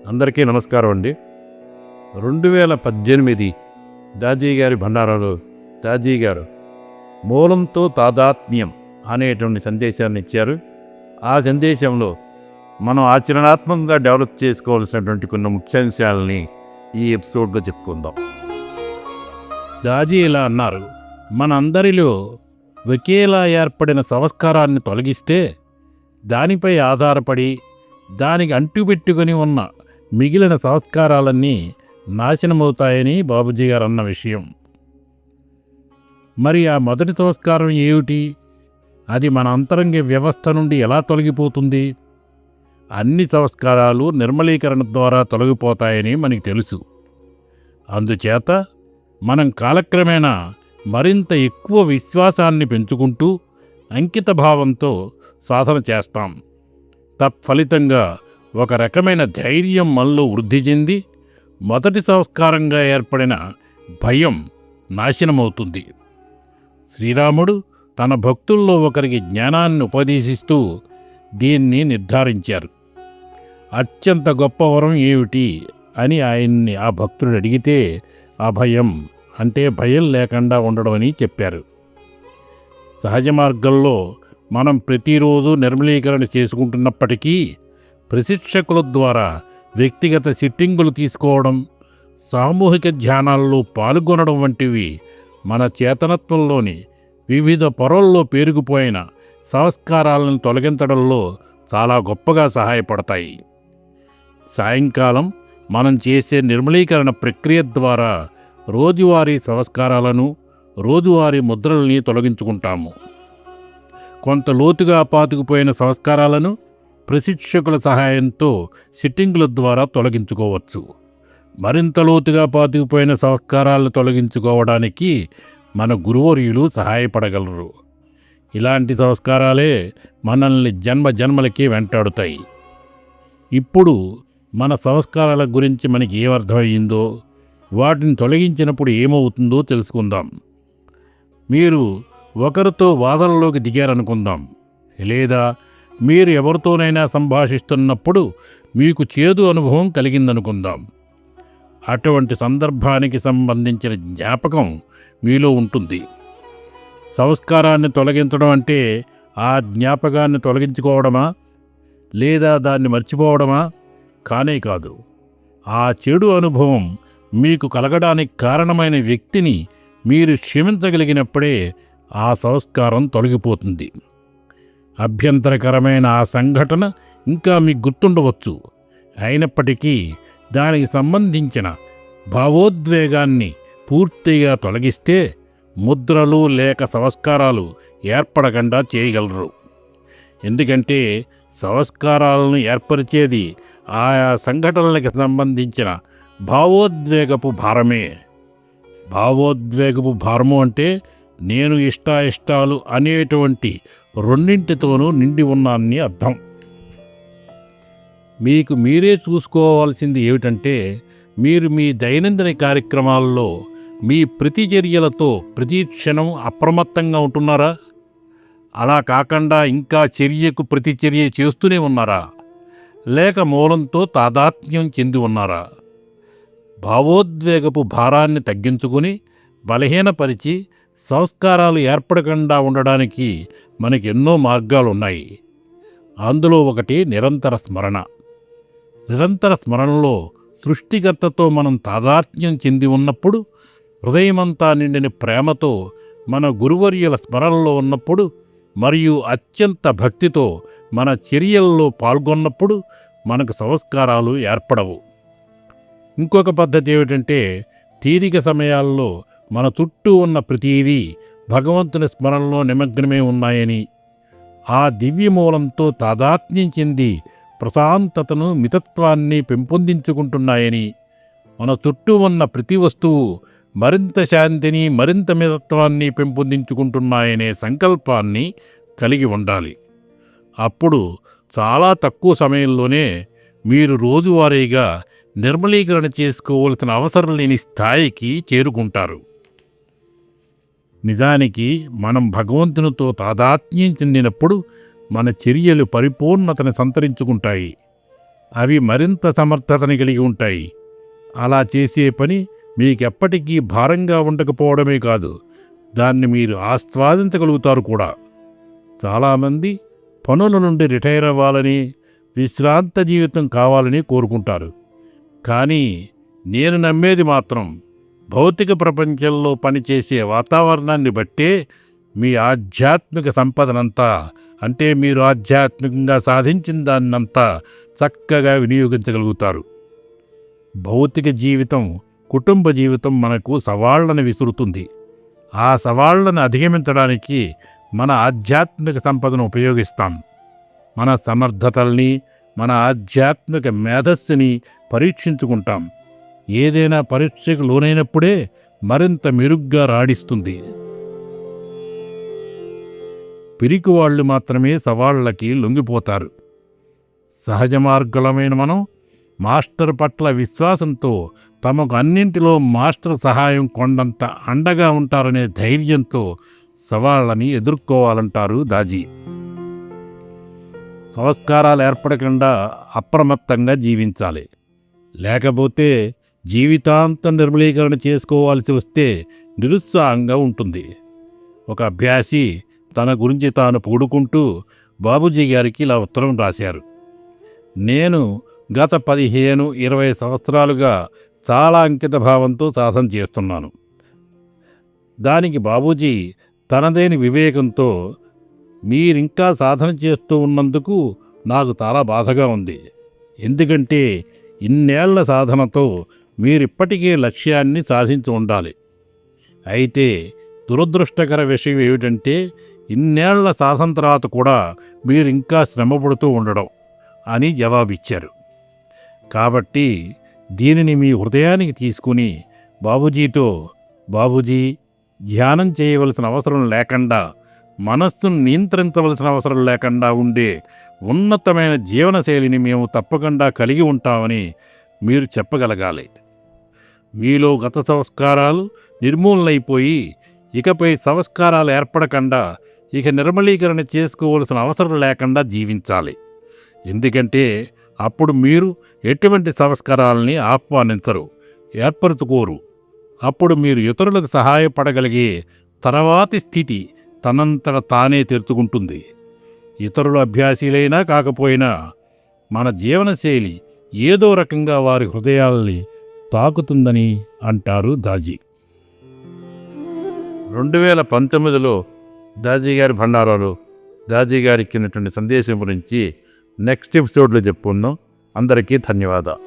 అందరికీ నమస్కారం అండి. 2018 దాజీ గారి భండారాలో దాజీ గారు మూలంతో తాదాత్మ్యం అనేటువంటి సందేశాన్ని ఇచ్చారు. ఆ సందేశంలో మనం ఆచరణాత్మకంగా డెవలప్ చేసుకోవాల్సినటువంటి కొన్ని ముఖ్యాంశాలని ఈ ఎపిసోడ్లో చెప్పుకుందాం. దాజీ ఇలా అన్నారు, మనందరిలో ఒకేలా ఏర్పడిన సంస్కారాన్ని తొలగిస్తే దానిపై ఆధారపడి దానికి అంటుపెట్టుకుని ఉన్న మిగిలిన సంస్కారాలన్నీ నాశనమవుతాయని బాబూజీ గారు అన్న విషయం. మరి ఆ మొదటి సంస్కారం ఏమిటి? అది మన అంతరంగ వ్యవస్థ నుండి ఎలా తొలగిపోతుంది? అన్ని సంస్కారాలు నిర్మలీకరణ ద్వారా తొలగిపోతాయని మనకు తెలుసు. అందుచేత మనం కాలక్రమేణా మరింత ఎక్కువ విశ్వాసాన్ని పెంచుకుంటూ అంకిత భావంతో సాధన చేస్తాం. తత్ఫలితంగా ఒక రకమైన ధైర్యం మనలో వృద్ధి చెంది మొదటి సంస్కారంగా ఏర్పడిన భయం నాశనమవుతుంది. శ్రీరాముడు తన భక్తుల్లో ఒకరికి జ్ఞానాన్ని ఉపదేశిస్తూ దీన్ని నిర్ధారించారు. అత్యంత గొప్ప వరం ఏమిటి అని ఆయన్ని ఆ భక్తుడు అడిగితే అభయం అంటే భయం లేకుండా ఉండడం అని చెప్పారు. సహజ మార్గంలో మనం ప్రతిరోజు నిర్మలీకరణ చేసుకుంటున్నప్పటికీ ప్రశిక్షకుల ద్వారా వ్యక్తిగత సిట్టింగులు తీసుకోవడం, సామూహిక ధ్యానాల్లో పాల్గొనడం వంటివి మన చేతనత్వంలోని వివిధ పొరల్లో పేరుకుపోయిన సంస్కారాలను తొలగించడంలో చాలా గొప్పగా సహాయపడతాయి. సాయంకాలం మనం చేసే నిర్మలీకరణ ప్రక్రియ ద్వారా రోజువారీ సంస్కారాలను, రోజువారీ ముద్రల్ని తొలగించుకుంటాము. కొంత లోతుగా పాతుకుపోయిన సంస్కారాలను ప్రశిక్షకుల సహాయంతో సిట్టింగుల ద్వారా తొలగించుకోవచ్చు. మరింత లోతుగా పాతుకుపోయిన సంస్కారాలను తొలగించుకోవడానికి మన గురువర్యులు సహాయపడగలరు. ఇలాంటి సంస్కారాలే మనల్ని జన్మలకి వెంటాడుతాయి. ఇప్పుడు మన సంస్కారాల గురించి మనకి ఏమర్థమయ్యిందో, వాటిని తొలగించినప్పుడు ఏమవుతుందో తెలుసుకుందాం. మీరు ఒకరితో వాదనలోకి దిగారనుకుందాం, లేదా మీరు ఎవరితోనైనా సంభాషిస్తున్నప్పుడు మీకు చేదు అనుభవం కలిగిందనుకుందాం. అటువంటి సందర్భానికి సంబంధించిన జ్ఞాపకం మీలో ఉంటుంది. సంస్కారాన్ని తొలగించడం అంటే ఆ జ్ఞాపకాన్ని తొలగించుకోవడమా, లేదా దాన్ని మర్చిపోవడమా? కానే కాదు. ఆ చెడు అనుభవం మీకు కలగడానికి కారణమైన వ్యక్తిని మీరు క్షమించగలిగినప్పుడే ఆ సంస్కారం తొలగిపోతుంది. అభ్యంతరకరమైన ఆ సంఘటన ఇంకా మీకు గుర్తుండవచ్చు. అయినప్పటికీ దానికి సంబంధించిన భావోద్వేగాన్ని పూర్తిగా తొలగిస్తే ముద్రలు లేక సంస్కారాలు ఏర్పడకుండా చేయగలరు. ఎందుకంటే సంస్కారాలను ఏర్పరిచేది ఆయా సంఘటనలకు సంబంధించిన భావోద్వేగపు భారమే. భావోద్వేగపు భారము అంటే నేను ఇష్టాలు అనేటువంటి రెండింటితోనూ నిండి ఉన్నానని అర్థం. మీకు మీరే చూసుకోవాల్సింది ఏమిటంటే, మీరు మీ దైనందిన కార్యక్రమాల్లో మీ ప్రతిచర్యలతో ప్రతి క్షణం అప్రమత్తంగా ఉంటున్నారా? అలా కాకుండా ఇంకా చర్యకు ప్రతిచర్య చేస్తూనే ఉన్నారా? లేక మూలంతో తాదాత్మ్యం చెంది ఉన్నారా? భావోద్వేగపు భారాన్ని తగ్గించుకుని బలహీనపరిచి సంస్కారాలు ఏర్పడకుండా ఉండడానికి మనకి ఎన్నో మార్గాలున్నాయి. అందులో ఒకటి నిరంతర స్మరణ. నిరంతర స్మరణలో సృష్టికర్తతో మనం తాదాత్మ్యం చెంది ఉన్నప్పుడు, హృదయమంతా నిండిన ప్రేమతో మన గురువర్యుల స్మరణలో ఉన్నప్పుడు, మరియు అత్యంత భక్తితో మన చర్యల్లో పాల్గొన్నప్పుడు మనకు సంస్కారాలు ఏర్పడవు. ఇంకొక పద్ధతి ఏమిటంటే, తీరిక సమయాల్లో మన చుట్టూ ఉన్న ప్రతీదీ భగవంతుని స్మరణలో నిమగ్నమే ఉన్నాయని, ఆ దివ్యమూలంతో తాదాత్మ్యం చెంది ప్రశాంతతను, మితత్వాన్ని పెంపొందించుకుంటున్నాయని, మన చుట్టూ ఉన్న ప్రతి వస్తువు మరింత శాంతిని, మరింత మితత్వాన్ని పెంపొందించుకుంటున్నాయనే సంకల్పాన్ని కలిగి ఉండాలి. అప్పుడు చాలా తక్కువ సమయంలోనే మీరు రోజువారీగా నిర్మలీకరణ చేసుకోవాల్సిన అవసరం లేని స్థాయికి చేరుకుంటారు. నిజానికి మనం భగవంతునితో తాదాత్మ్యం చెందినప్పుడు మన చర్యలు పరిపూర్ణతను సంతరించుకుంటాయి. అవి మరింత సమర్థతని కలిగి ఉంటాయి. అలా చేసే పని మీకెప్పటికీ భారంగా ఉండకపోవడమే కాదు, దాన్ని మీరు ఆస్వాదించగలుగుతారు కూడా. చాలామంది పనుల నుండి రిటైర్ అవ్వాలని, విశ్రాంత జీవితం కావాలని కోరుకుంటారు. కానీ నేను నమ్మేది మాత్రం భౌతిక ప్రపంచంలో పనిచేసే వాతావరణాన్ని బట్టే మీ ఆధ్యాత్మిక సంపదనంతా, అంటే మీరు ఆధ్యాత్మికంగా సాధించిన దాన్నంతా చక్కగా వినియోగించగలుగుతారు. భౌతిక జీవితం, కుటుంబ జీవితం మనకు సవాళ్లను విసురుతుంది. ఆ సవాళ్లను అధిగమించడానికి మన ఆధ్యాత్మిక సంపదను ఉపయోగిస్తాం. మన సమర్థతల్ని, మన ఆధ్యాత్మిక మేధస్సుని పరీక్షించుకుంటాం. ఏదైనా పరీక్షకు లోనైనప్పుడే మరింత మెరుగ్గా రాణిస్తుంది. పిరికివాళ్లు మాత్రమే సవాళ్లకి లొంగిపోతారు. సహజ మార్గలమైన మనం మాస్టర్ పట్ల విశ్వాసంతో, తమకు అన్నింటిలో మాస్టర్ సహాయం కొండంత అండగా ఉంటారనే ధైర్యంతో సవాళ్ళని ఎదుర్కోవాలంటారు దాజీ. సంస్కారాలు ఏర్పడకుండా అప్రమత్తంగా జీవించాలి. లేకపోతే జీవితాంతం నిర్మలీకరణ చేసుకోవాల్సి వస్తే నిరుత్సాహంగా ఉంటుంది. ఒక అభ్యాసి తన గురించి తాను పొగుడుకుంటూ బాబూజీ గారికి ఇలా ఉత్తరం రాశారు: నేను గత 15-20 సంవత్సరాలుగా చాలా అంకిత భావంతో సాధన చేస్తున్నాను. దానికి బాబూజీ తనదైన వివేకంతో, మీరింకా సాధన చేస్తూ ఉన్నందుకు నాకు చాలా బాధగా ఉంది. ఎందుకంటే ఇన్నేళ్ల సాధనతో మీరిప్పటికే లక్ష్యాన్ని సాధించి ఉండాలి. అయితే దురదృష్టకర విషయం ఏమిటంటే, ఇన్నేళ్ల సాధన తర్వాత కూడా మీరింకా శ్రమపడుతూ ఉండడం అని జవాబిచ్చారు. కాబట్టి దీనిని మీ హృదయానికి తీసుకుని బాబూజీతో, బాబూజీ, ధ్యానం చేయవలసిన అవసరం లేకుండా, మనస్సును నియంత్రించవలసిన అవసరం లేకుండా ఉండే ఉన్నతమైన జీవనశైలిని మేము తప్పకుండా కలిగి ఉంటామని మీరు చెప్పగలగాలి. మీలో గత సంస్కారాలు నిర్మూలనైపోయి ఇకపై సంస్కారాలు ఏర్పడకుండా, ఇక నిర్మలీకరణ చేసుకోవలసిన అవసరం లేకుండా జీవించాలి. ఎందుకంటే అప్పుడు మీరు ఎటువంటి సంస్కారాలని ఆహ్వానించరు, ఏర్పరచుకోరు. అప్పుడు మీరు ఇతరులకు సహాయపడగలిగే తర్వాతి స్థితి తనంతట తానే తెరుచుకుంటుంది. ఇతరుల అభ్యాసీలైనా కాకపోయినా మన జీవనశైలి ఏదో రకంగా వారి హృదయాల్ని తాకుతుందని అంటారు దాజీ. 2019లో దాజీ గారి భండారాలో దాజీ గారికి ఇచ్చినటువంటి సందేశం గురించి నెక్స్ట్ ఎపిసోడ్లో చెప్పుకుందాం. అందరికీ ధన్యవాదాలు.